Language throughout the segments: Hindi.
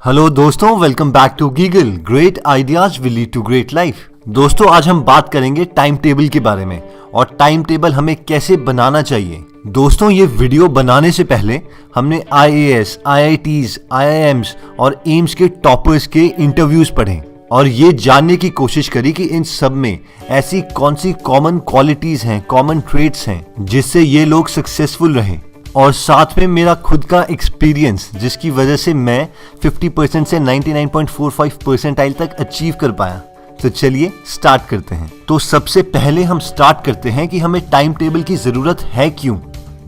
हेलो दोस्तों, वेलकम बैक टू गीगल। Great ideas will lead to great life. दोस्तों, आज हम बात करेंगे टाइम टेबल के बारे में और टाइम टेबल हमें कैसे बनाना चाहिए। दोस्तों, ये वीडियो बनाने से पहले हमने IAS, IITs, IIMs और एम्स के टॉपर्स के इंटरव्यूज पढ़े और ये जानने की कोशिश करी कि इन सब में ऐसी कौन सी कॉमन क्वालिटीज हैं, कॉमन ट्रेट्स हैं जिससे ये लोग सक्सेसफुल रहे। और साथ में मेरा खुद का एक्सपीरियंस जिसकी वजह से मैं 50% से 99.45% तक अचीव कर पाया। तो चलिए स्टार्ट करते हैं। तो सबसे पहले हम स्टार्ट करते हैं कि हमें टाइम टेबल की जरूरत है क्यों।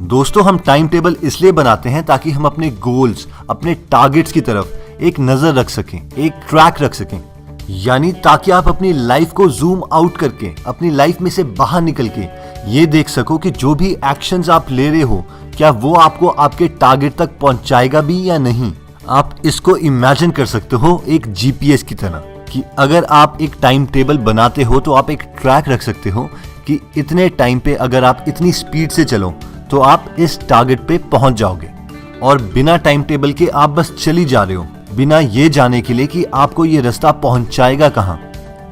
दोस्तों, हम टाइम टेबल इसलिए बनाते हैं ताकि हम अपने गोल्स, अपने टारगेट्स की तरफ एक नजर रख सकें, एक ट्रैक रख सकें। यानी ताकि आप अपनी लाइफ को जूम आउट करके, अपनी लाइफ में से बाहर निकल के ये देख सको कि जो भी एक्शंस आप ले रहे हो क्या वो आपको आपके टारगेट तक पहुंचाएगा भी या नहीं। आप इसको इमेजिन कर सकते हो एक GPS की तरह कि अगर आप एक टाइम टेबल बनाते हो तो आप एक ट्रैक रख सकते हो कि इतने टाइम पे अगर आप इतनी स्पीड से चलो तो आप इस टारगेट पे पहुंच जाओगे। और बिना टाइम टेबल के आप बस चली जा रहे हो, बिना ये जाने के लिए कि आपको ये रास्ता पहुंचाएगा कहाँ।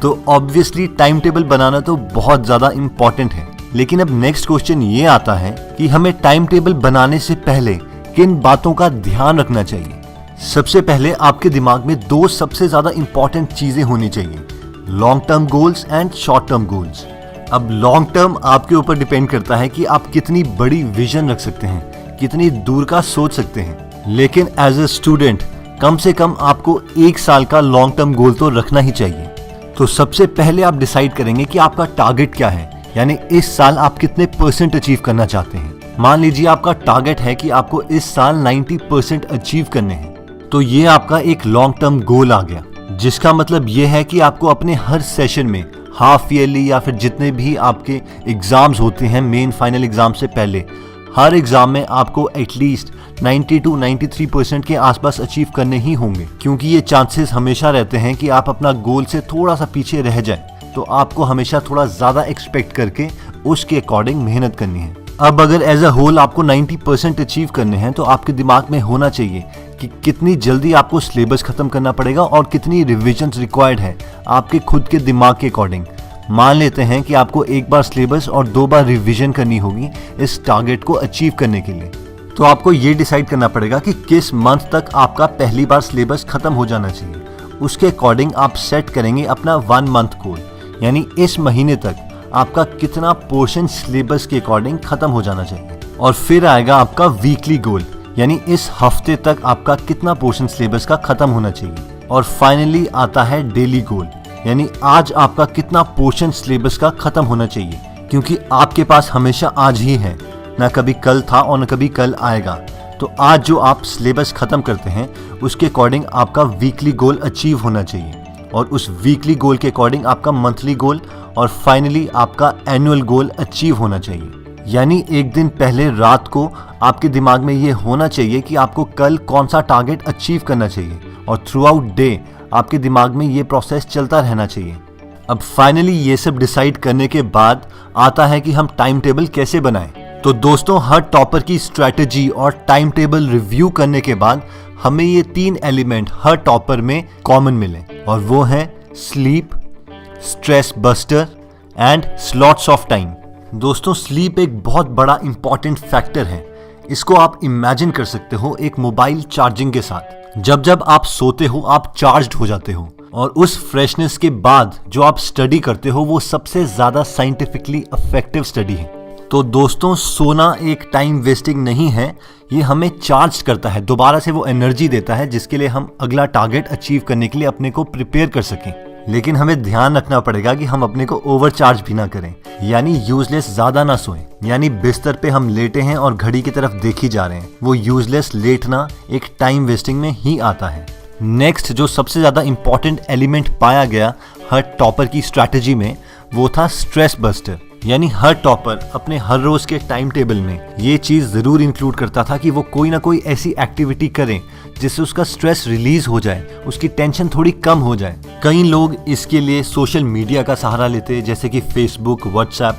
तो ऑब्वियसली टाइम टेबल बनाना तो बहुत ज्यादा इंपॉर्टेंट है। लेकिन अब नेक्स्ट क्वेश्चन ये आता है कि हमें टाइम टेबल बनाने से पहले किन बातों का ध्यान रखना चाहिए। सबसे पहले आपके दिमाग में दो सबसे ज्यादा इंपॉर्टेंट चीजें होनी चाहिए, long term goals and short term goals. अब लॉन्ग टर्म आपके ऊपर डिपेंड करता है कि आप कितनी बड़ी विजन रख सकते हैं, कितनी दूर का सोच सकते हैं। लेकिन एज ए स्टूडेंट कम से कम आपको 1 साल का लॉन्ग टर्म गोल तो रखना ही चाहिए। तो सबसे पहले आप डिसाइड करेंगे कि आपका टारगेट क्या है, यानी इस साल आप कितने % अचीव करना चाहते हैं। मान लीजिए आपका टारगेट है कि आपको इस साल 90% अचीव करने हैं, तो ये आपका एक लॉन्ग टर्म गोल आ गया, जिसका मतलब ये है कि आपको अपने हर सेशन में, हाफ ईयरली या फिर जितने भी आपके एग्जाम्स होते हैं मेन फाइनल एग्जाम से पहले, हर एग्जाम में आपको एटलीस्ट 90 to 93% के आसपास अचीव करने ही होंगे। क्योंकि ये चांसेस हमेशा रहते हैं कि आप अपना गोल से थोड़ा सा पीछे रह जाए, तो आपको हमेशा थोड़ा ज्यादा एक्सपेक्ट करके उसके अकॉर्डिंग मेहनत करनी है। अब अगर एज अ होल आपको 90% अचीव करने हैं तो आपके दिमाग में होना चाहिए कि कितनी जल्दी आपको सिलेबस खत्म करना पड़ेगा और कितनी रिविजन्स रिक्वायर्ड है आपके खुद के दिमाग के अकॉर्डिंग। मान लेते हैं कि आपको 1 बार सिलेबस और 2 बार रिविजन करनी होगी इस टारगेट को अचीव करने के लिए। तो आपको ये डिसाइड करना पड़ेगा कि किस मंथ तक आपका पहली बार सिलेबस खत्म हो जाना चाहिए। उसके अकॉर्डिंग आप सेट करेंगे अपना 1 मंथ गोल, यानी इस महीने तक आपका कितना पोर्शन सिलेबस के अकॉर्डिंग खत्म हो जाना चाहिए। और फिर आएगा आपका वीकली गोल, यानी इस हफ्ते तक आपका कितना पोर्शन सिलेबस का खत्म होना चाहिए। और फाइनली आता है डेली गोल, यानी आज आपका कितना पोर्शन सिलेबस का खत्म होना चाहिए। क्योंकि आपके पास हमेशा आज ही है, ना कभी कल था और ना कभी कल आएगा। तो आज जो आप सिलेबस खत्म करते हैं उसके अकॉर्डिंग आपका वीकली गोल अचीव होना चाहिए, और उस वीकली गोल के अकॉर्डिंग आपका मंथली गोल और फाइनली आपका एनुअल गोल अचीव होना चाहिए। यानी एक दिन पहले रात को आपके दिमाग में ये होना चाहिए कि आपको कल कौन सा टारगेट अचीव करना चाहिए, और थ्रू आउट डे आपके दिमाग में ये प्रोसेस चलता रहना चाहिए। अब फाइनली ये सब डिसाइड करने के बाद आता है कि हम टाइम टेबल कैसे बनाएं। तो दोस्तों, हर टॉपर की स्ट्रैटेजी और टाइम टेबल रिव्यू करने के बाद हमें ये 3 एलिमेंट हर टॉपर में कॉमन मिले, और वो हैं sleep, stress buster and slots of time. दोस्तों, स्लीप एक बहुत बड़ा इंपॉर्टेंट फैक्टर है। इसको आप इमेजिन कर सकते हो एक मोबाइल चार्जिंग के साथ। जब जब आप सोते हो आप चार्ज्ड हो जाते हो, और उस फ्रेशनेस के बाद जो आप स्टडी करते हो वो सबसे ज्यादा साइंटिफिकली इफेक्टिव स्टडी है। तो दोस्तों, सोना एक टाइम वेस्टिंग नहीं है, ये हमें चार्ज करता है, दोबारा से वो एनर्जी देता है जिसके लिए हम अगला टारगेट अचीव करने के लिए अपने को प्रिपेयर कर सकें। लेकिन हमें ध्यान रखना पड़ेगा कि हम अपने को ओवरचार्ज भी ना करें, यानी यूजलेस ज्यादा ना सोएं। यानी बिस्तर पे हम लेटे हैं और घड़ी की तरफ देखी जा रहे हैं, वो यूजलेस लेटना एक टाइम वेस्टिंग में ही आता है। नेक्स्ट जो सबसे ज्यादा इंपॉर्टेंट एलिमेंट पाया गया हर टॉपर की स्ट्रैटेजी में, वो था स्ट्रेस बस्टर। यानी हर टॉपर अपने हर रोज के टाइम टेबल में ये चीज जरूर इंक्लूड करता था कि वो कोई ना कोई ऐसी एक्टिविटी करे जिससे उसका स्ट्रेस रिलीज हो जाए, उसकी टेंशन थोड़ी कम हो जाए। कई लोग इसके लिए सोशल मीडिया का सहारा लेते, जैसे कि फेसबुक, व्हाट्सएप,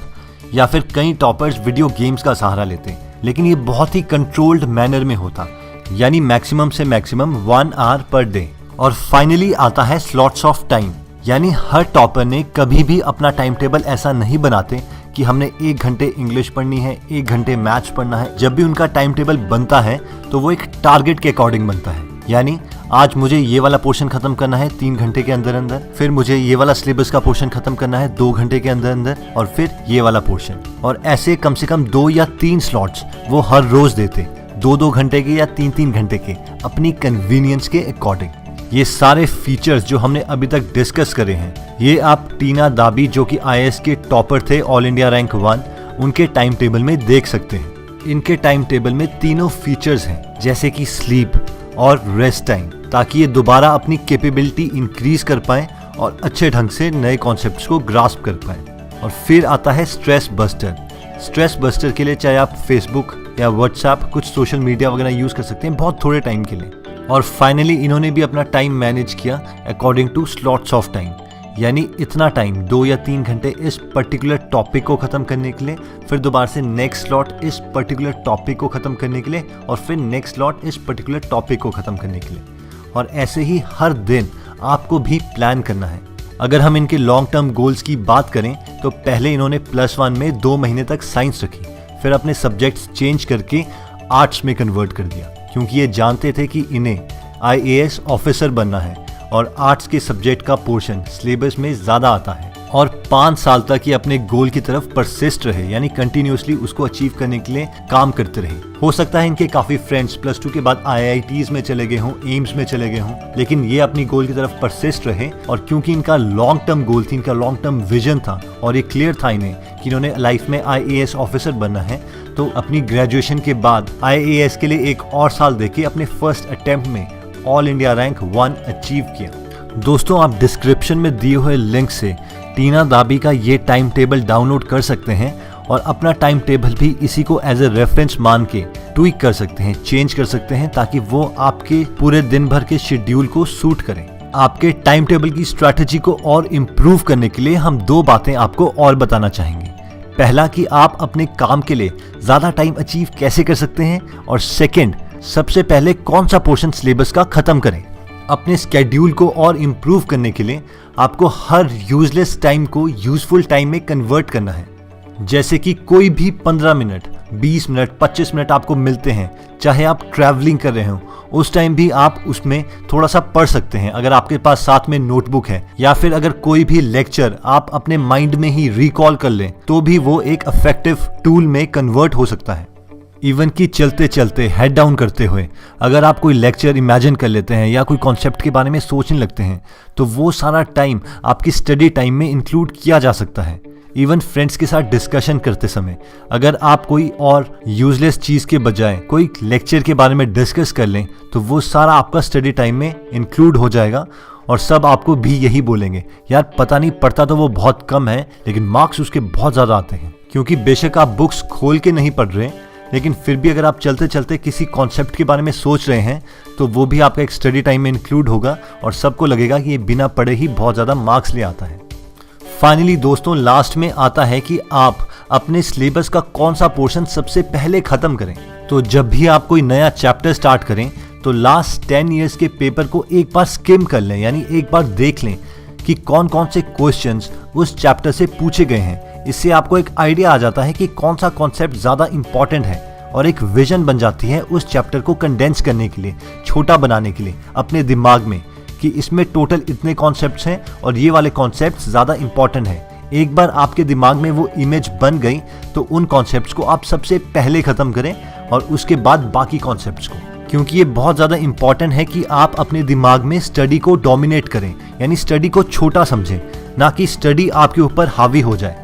या फिर कई टॉपर्स वीडियो गेम्स का सहारा लेते। लेकिन ये बहुत ही कंट्रोल्ड मैनर में होता, यानी मैक्सिमम से मैक्सिमम 1 आवर पर डे। और फाइनली आता है स्लॉट्स ऑफ टाइम, यानी हर टॉपर ने कभी भी अपना टाइम टेबल ऐसा नहीं बनाते कि हमने 1 घंटे इंग्लिश पढ़नी है, 1 घंटे मैथ्स पढ़ना है। जब भी उनका टाइम टेबल बनता है तो वो एक टारगेट के अकॉर्डिंग बनता है, यानी आज मुझे ये वाला पोर्शन खत्म करना है 3 घंटे के अंदर अंदर, फिर मुझे ये वाला सिलेबस का पोर्शन खत्म करना है 2 घंटे के अंदर अंदर, और फिर ये वाला पोर्शन। और ऐसे कम से कम 2 या 3 स्लॉट्स वो हर रोज देते, 2-2 घंटे के या 3-3 घंटे के, अपनी कन्वीनियंस के अकॉर्डिंग। ये सारे फीचर्स जो हमने अभी तक डिस्कस करे हैं, ये आप टीना दाबी जो कि IAS के टॉपर थे, ऑल इंडिया रैंक 1, उनके टाइम टेबल में देख सकते हैं। इनके टाइम टेबल में तीनों फीचर्स हैं, जैसे कि स्लीप और रेस्ट टाइम, ताकि ये दोबारा अपनी कैपेबिलिटी इंक्रीज कर पाएं और अच्छे ढंग से नए कॉन्सेप्ट्स को ग्रास्प कर पाएं। और फिर आता है स्ट्रेस बस्टर। स्ट्रेस बस्टर के लिए चाहे आप फेसबुक या व्हाट्सएप, कुछ सोशल मीडिया वगैरह यूज कर सकते हैं बहुत थोड़े टाइम के लिए। और फाइनली इन्होंने भी अपना टाइम मैनेज किया according two slots of time, यानी इतना टाइम 2 या 3 घंटे इस पर्टिकुलर टॉपिक को खत्म करने के लिए, फिर दोबारा से नेक्स्ट स्लॉट इस पर्टिकुलर टॉपिक को खत्म करने के लिए, और फिर नेक्स्ट स्लॉट इस पर्टिकुलर टॉपिक को खत्म करने के लिए। और ऐसे ही हर दिन आपको भी प्लान करना है। अगर हम इनके लॉन्ग टर्म गोल्स की बात करें तो पहले इन्होंने +1 में 2 महीने तक साइंस रखी, फिर अपने सब्जेक्ट्स चेंज करके आर्ट्स में कन्वर्ट कर दिया, क्योंकि ये जानते थे कि इन्हें IAS ऑफिसर बनना है और आर्ट्स के सब्जेक्ट का पोर्शन सिलेबस में ज़्यादा आता है। और 5 साल तक ये अपने गोल की तरफ परसिस्ट रहे, यानी कंटिन्यूसली उसको अचीव करने के लिए काम करते रहे। हो सकता है इनके काफ़ी फ्रेंड्स +2 के बाद IITs में चले गए हों, एम्स में चले गए हों, लेकिन ये अपनी गोल की तरफ परसिस्ट रहे। और क्योंकि इनका लॉन्ग टर्म गोल थी, इनका लॉन्ग टर्म विजन था और ये क्लियर था इन्हें कि इन्होंने लाइफ में IAS ऑफिसर बनना है, तो अपनी ग्रेजुएशन के बाद IAS के लिए 1 और साल देके अपने फर्स्ट अटेम्प्ट में ऑल इंडिया रैंक 1 अचीव किया। दोस्तों, आप डिस्क्रिप्शन में दिए हुए लिंक से टीना दाबी का ये टाइम टेबल डाउनलोड कर सकते हैं और अपना टाइम टेबल भी इसी को एज ए रेफरेंस मान के ट्वीक कर सकते हैं, चेंज कर सकते हैं, ताकि वो आपके पूरे दिन भर के शेड्यूल को सूट करें। आपके टाइम टेबल की स्ट्रैटेजी को और इम्प्रूव करने के लिए हम 2 बातें आपको और बताना चाहेंगे। पहला कि आप अपने काम के लिए ज़्यादा टाइम अचीव कैसे कर सकते हैं, और सेकेंड, सबसे पहले कौन सा पोर्शन सिलेबस का खत्म करें। अपने स्केड्यूल को और इम्प्रूव करने के लिए आपको हर यूजलेस टाइम को यूजफुल टाइम में कन्वर्ट करना है। जैसे कि कोई भी 15 मिनट, 20 मिनट, 25 मिनट आपको मिलते हैं, चाहे आप ट्रैवलिंग कर रहे हो, उस टाइम भी आप उसमें थोड़ा सा पढ़ सकते हैं, अगर आपके पास साथ में नोटबुक है, या फिर अगर कोई भी लेक्चर आप अपने माइंड में ही रिकॉल कर लें तो भी वो एक इफेक्टिव टूल में कन्वर्ट हो सकता है। इवन कि चलते चलते, हेड डाउन करते हुए अगर आप कोई लेक्चर इमेजिन कर लेते हैं या कोई कॉन्सेप्ट के बारे में सोचने लगते हैं, तो वो सारा टाइम आपकी स्टडी टाइम में इंक्लूड किया जा सकता है। इवन फ्रेंड्स के साथ डिस्कशन करते समय अगर आप कोई और यूजलेस चीज़ के बजाय कोई लेक्चर के बारे में डिस्कस कर लें, तो वो सारा आपका स्टडी टाइम में इंक्लूड हो जाएगा और सब आपको भी यही बोलेंगे, यार पता नहीं, पढ़ता तो वो बहुत कम है लेकिन मार्क्स उसके बहुत ज़्यादा आते हैं। क्योंकि बेशक आप बुक्स खोल के नहीं पढ़ रहे, लेकिन फिर भी अगर आप चलते चलते किसी कॉन्सेप्ट के बारे में सोच रहे हैं तो वो भी आपका एक स्टडी टाइम में इंक्लूड होगा और सबको लगेगा कि ये बिना पढ़े ही बहुत ज़्यादा मार्क्स ले आता है। फाइनली दोस्तों, लास्ट में आता है कि आप अपने सिलेबस का कौन सा पोर्शन सबसे पहले खत्म करें। तो जब भी आप कोई नया चैप्टर स्टार्ट करें तो लास्ट 10 ईयर्स के पेपर को एक बार स्किम कर लें, यानी एक बार देख लें कि कौन कौन से क्वेश्चंस उस चैप्टर से पूछे गए हैं। इससे आपको एक आइडिया आ जाता है कि कौन सा कॉन्सेप्ट ज़्यादा इंपॉर्टेंट है और एक विजन बन जाती है उस चैप्टर को कंडेंस करने के लिए, छोटा बनाने के लिए अपने दिमाग में, कि इसमें टोटल इतने कॉन्सेप्ट्स हैं और ये वाले कॉन्सेप्ट्स ज़्यादा इंपॉर्टेंट हैं। एक बार आपके दिमाग में वो इमेज बन गई तो उन कॉन्सेप्ट्स को आप सबसे पहले ख़त्म करें और उसके बाद बाकी कॉन्सेप्ट्स को, क्योंकि ये बहुत ज़्यादा इंपॉर्टेंट है कि आप अपने दिमाग में स्टडी को डोमिनेट करें, यानी स्टडी को छोटा समझें, ना कि स्टडी आपके ऊपर हावी हो जाए।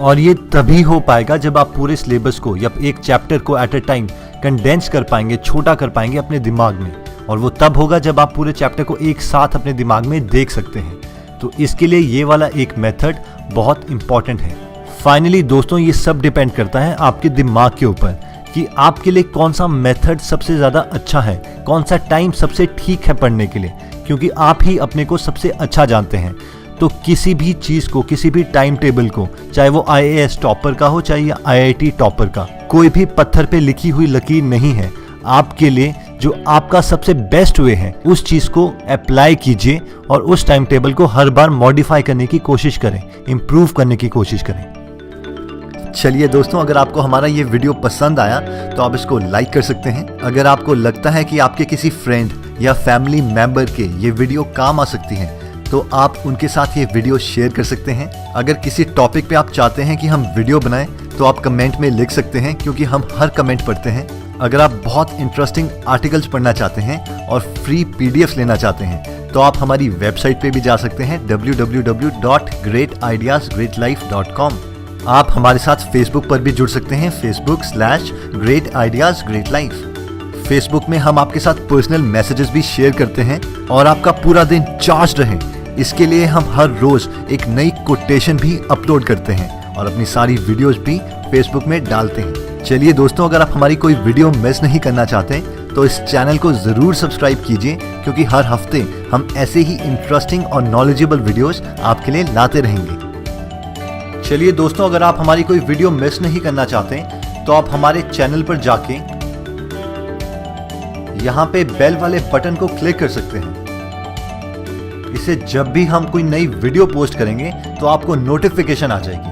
और ये तभी हो पाएगा जब आप पूरे सिलेबस को या एक चैप्टर को एट ए टाइम कंडेंस कर पाएंगे, छोटा कर पाएंगे अपने दिमाग में, और वो तब होगा जब आप पूरे चैप्टर को एक साथ अपने दिमाग में देख सकते हैं। तो इसके लिए ये वाला एक मेथड बहुत इंपॉर्टेंट है। फाइनली दोस्तों, ये सब डिपेंड करता है आपके दिमाग के ऊपर कि आपके लिए कौन सा मेथड सबसे ज़्यादा अच्छा है, कौन सा टाइम सबसे ठीक है पढ़ने के लिए, क्योंकि आप ही अपने को सबसे अच्छा जानते हैं। तो किसी भी चीज़ को, किसी भी टाइम टेबल को, चाहे वो IAS टॉपर का हो चाहे या IIT टॉपर का, कोई भी पत्थर पे लिखी हुई लकीर नहीं है। आपके लिए जो आपका सबसे बेस्ट वे है उस चीज को अप्लाई कीजिए और उस टाइम टेबल को हर बार मॉडिफाई करने की कोशिश करें, इंप्रूव करने की कोशिश करें। चलिए दोस्तों, अगर आपको हमारा ये वीडियो पसंद आया तो आप इसको लाइक कर सकते हैं। अगर आपको लगता है कि आपके किसी फ्रेंड या फैमिली मेंबर के ये वीडियो काम आ सकती है तो आप उनके साथ ये वीडियो शेयर कर सकते हैं। अगर किसी टॉपिक पे आप चाहते हैं कि हम वीडियो बनाएं तो आप कमेंट में लिख सकते हैं, क्योंकि हम हर कमेंट पढ़ते हैं। अगर आप बहुत इंटरेस्टिंग आर्टिकल्स पढ़ना चाहते हैं और फ्री पीडीएफ्स लेना चाहते हैं तो आप हमारी वेबसाइट पे भी जा सकते हैं www.greatideasgreatlife.com। आप हमारे साथ फेसबुक पर भी जुड़ सकते हैं, facebook/greatideasgreatlife। फेसबुक में हम आपके साथ पर्सनल मैसेजेस भी शेयर करते हैं और आपका पूरा दिन चार्ज रहे इसके लिए हम हर रोज एक नई कोटेशन भी अपलोड करते हैं और अपनी सारी वीडियोस भी फेसबुक में डालते हैं। चलिए दोस्तों, अगर आप हमारी कोई वीडियो मिस नहीं करना चाहते तो इस चैनल को जरूर सब्सक्राइब कीजिए, क्योंकि हर हफ्ते हम ऐसे ही इंटरेस्टिंग और नॉलेजेबल वीडियोस आपके लिए लाते रहेंगे। चलिए दोस्तों, अगर आप हमारी कोई वीडियो मिस नहीं करना चाहते तो आप हमारे चैनल पर जाके यहाँ पे बेल वाले बटन को क्लिक कर सकते हैं। इससे जब भी हम कोई नई वीडियो पोस्ट करेंगे तो आपको नोटिफिकेशन आ जाएगी।